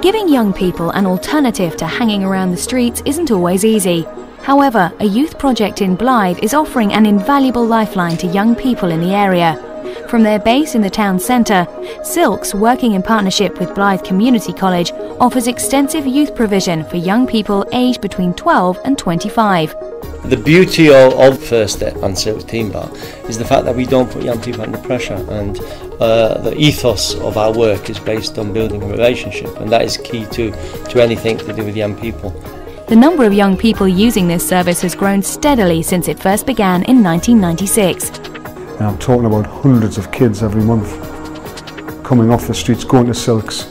Giving young people an alternative to hanging around the streets isn't always easy. However, a youth project in Blyth is offering an invaluable lifeline to young people in the area. From their base in the town centre, Silx, working in partnership with Blyth Community College, offers extensive youth provision for young people aged between 12 and 25. The beauty of First Step and Silx Teen Bar is the fact that we don't put young people under pressure, and the ethos of our work is based on building a relationship, and that is key to anything to do with young people. The number of young people using this service has grown steadily since it first began in 1996. And I'm talking about hundreds of kids every month coming off the streets, going to Silx.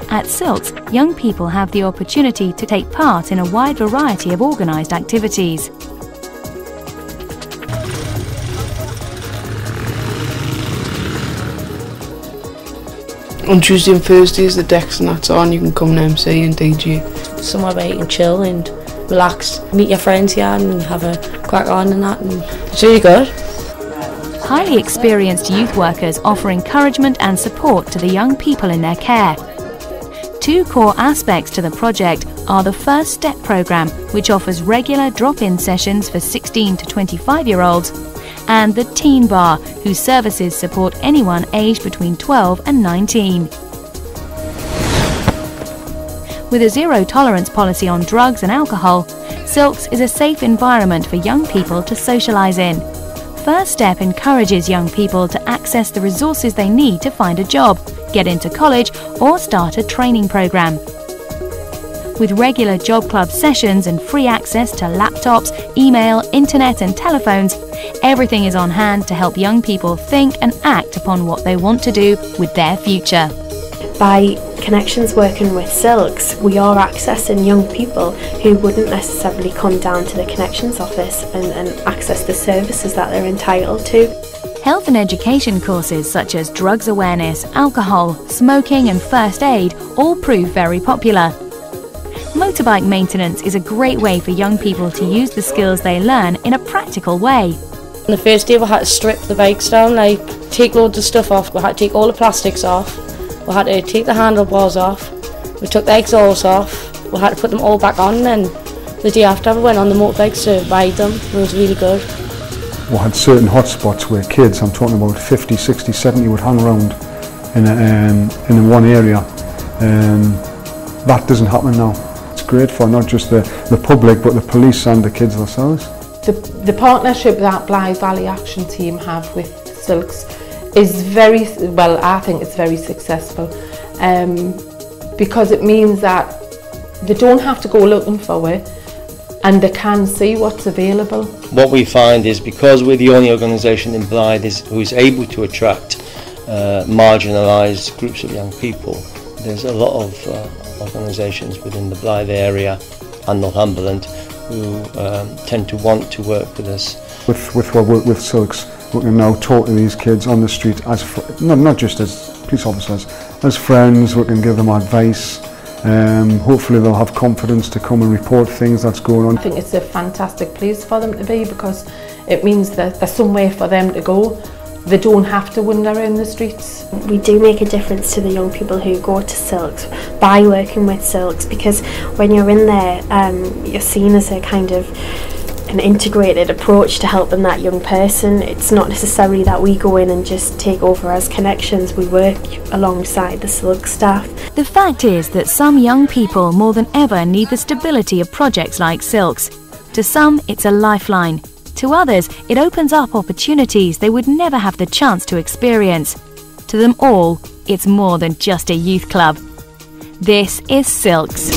At Silx, young people have the opportunity to take part in a wide variety of organised activities. On Tuesday and Thursdays, the decks and that's on, you can come and MC and DJ. Somewhere where you can chill and relax, meet your friends here and have a crack on and that, and it's really good. Highly experienced youth workers offer encouragement and support to the young people in their care. Two core aspects to the project are the First Step programme, which offers regular drop-in sessions for 16 to 25-year-olds, and the Teen Bar, whose services support anyone aged between 12 and 19. With a zero-tolerance policy on drugs and alcohol, Silx is a safe environment for young people to socialise in. First Step encourages young people to access the resources they need to find a job, get into college or start a training programme. With regular job club sessions and free access to laptops, email, internet and telephones, everything is on hand to help young people think and act upon what they want to do with their future. By Connections working with Silx, we are accessing young people who wouldn't necessarily come down to the Connections office and access the services that they're entitled to. Health and education courses such as drugs awareness, alcohol, smoking and first aid all prove very popular. Motorbike maintenance is a great way for young people to use the skills they learn in a practical way. On the first day we had to strip the bikes down, like take loads of stuff off, we had to take all the plastics off, we had to take the handlebars off, we took the exhausts off, we had to put them all back on, and the day after we went on the motorbikes to ride them. It was really good. We had certain hotspots where kids, I'm talking about 50, 60, 70, would hang around in one area. That doesn't happen now. It's great for not just the public but the police and the kids themselves. The partnership that Blyth Valley Action Team have with Silx is very, well, I think it's very successful because it means that they don't have to go looking for it and they can see what's available. What we find is, because we're the only organisation in Blyth who is able to attract marginalised groups of young people, there's a lot of organisations within the Blyth area and Northumberland who tend to want to work with us. With Silx, we can now talk to these kids on the street as not just as police officers, as friends. We can give them advice. Hopefully they'll have confidence to come and report things that's going on. I think it's a fantastic place for them to be because it means that there's somewhere for them to go. They don't have to wander around the streets. We do make a difference to the young people who go to Silx by working with Silx, because when you're in there, you're seen as a kind of an integrated approach to helping that young person. It's not necessarily that we go in and just take over as Connections. We work alongside the Silx staff. The fact is that some young people more than ever need the stability of projects like Silx. To some, it's a lifeline. To others, it opens up opportunities they would never have the chance to experience. To them all, it's more than just a youth club. This is Silx.